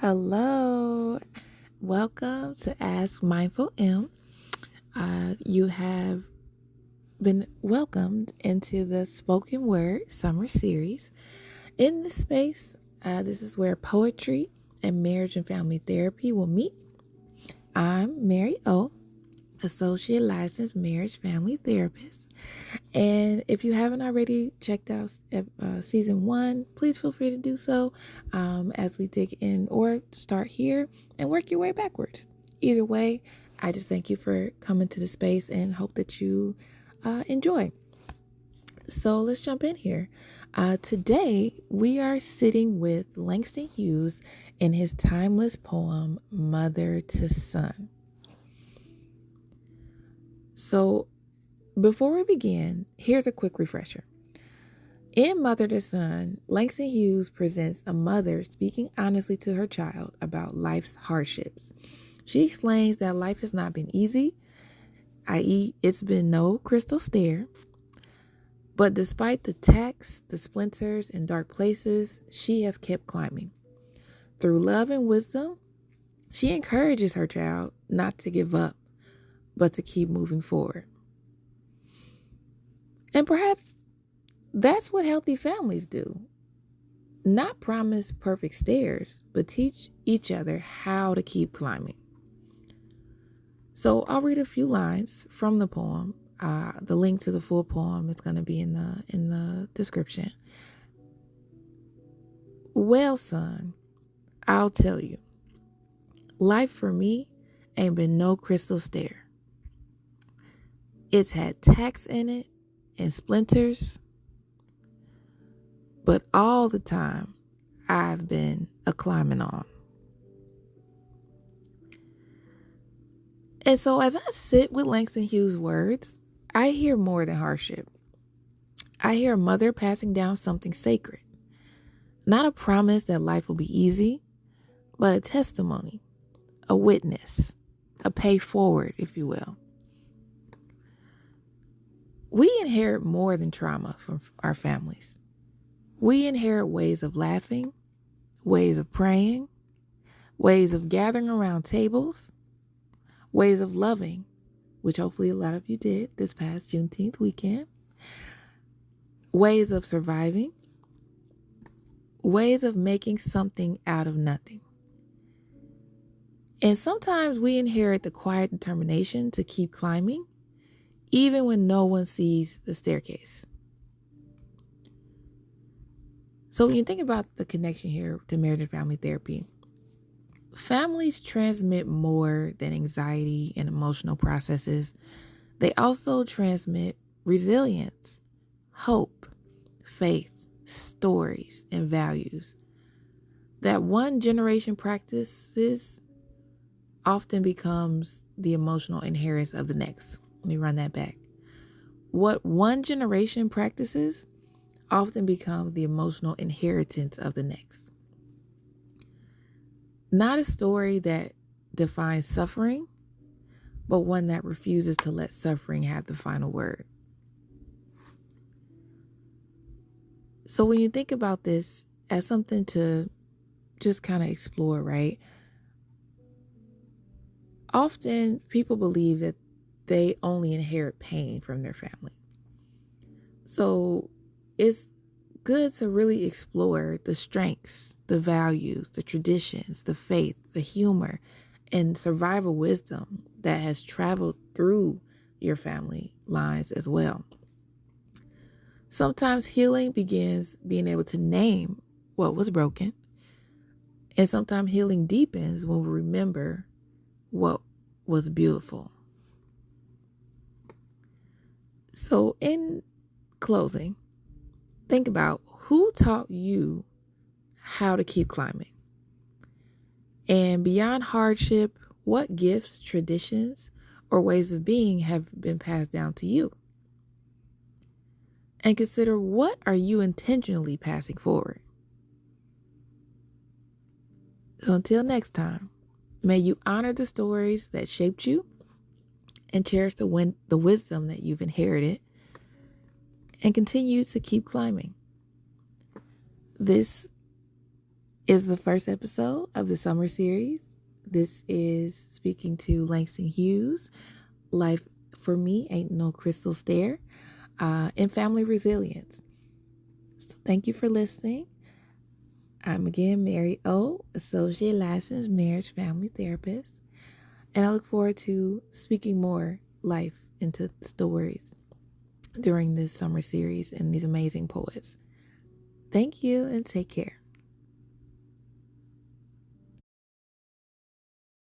Hello, welcome to Ask Mindful M. You have been welcomed into the Spoken Word Summer Series. In this space, this is where poetry and marriage and family therapy will meet. I'm Mary O, Associate Licensed Marriage Family Therapist. And if you haven't already checked out season 1, please feel free to do so as we dig in, or start here and work your way backwards. Either way, I just thank you for coming to the space and hope that you enjoy. So let's jump in here. Today, we are sitting with Langston Hughes in his timeless poem, Mother to Son. So before we begin, here's a quick refresher. In Mother to Son, Langston Hughes presents a mother speaking honestly to her child about life's hardships. She explains that life has not been easy, i.e., it's been no crystal stair. But despite the tacks, the splinters, and dark places, she has kept climbing. Through love and wisdom, she encourages her child not to give up, but to keep moving forward. And perhaps that's what healthy families do. Not promise perfect stairs, but teach each other how to keep climbing. So I'll read a few lines from the poem. The link to the full poem is going to be in the description. Well, son, I'll tell you, life for me ain't been no crystal stair. It's had tacks in it and splinters, but all the time I've been a climbing on. And so as I sit with Langston Hughes' words, I hear more than hardship. I hear a mother passing down something sacred. Not a promise that life will be easy, but a testimony, a witness, a pay forward, if you will. We inherit more than trauma from our families. We inherit ways of laughing, ways of praying, ways of gathering around tables, ways of loving, which hopefully a lot of you did this past Juneteenth weekend, ways of surviving, ways of making something out of nothing. And sometimes we inherit the quiet determination to keep climbing, even when no one sees the staircase. So when you think about the connection here to marriage and family therapy, families transmit more than anxiety and emotional processes. They also transmit resilience, hope, faith, stories, and values that one generation practices often becomes the emotional inheritance of the next. Let me run that back. What one generation practices often becomes the emotional inheritance of the next. Not a story that defines suffering, but one that refuses to let suffering have the final word. So when you think about this as something to just kind of explore, right? Often people believe that they only inherit pain from their family. So it's good to really explore the strengths, the values, the traditions, the faith, the humor, and survival wisdom that has traveled through your family lines as well. Sometimes healing begins being able to name what was broken, and sometimes healing deepens when we remember what was beautiful. So in closing, think about who taught you how to keep climbing. And beyond hardship, what gifts, traditions, or ways of being have been passed down to you? And consider, what are you intentionally passing forward? So until next time, may you honor the stories that shaped you and cherish the wisdom that you've inherited, and continue to keep climbing. This is the first episode of the summer series. This is speaking to Langston Hughes. Life for me ain't no crystal stair. And family resilience. So thank you for listening. I'm again Mary O, Associate Licensed Marriage Family Therapist. And I look forward to speaking more life into stories during this summer series and these amazing poets. Thank you and take care.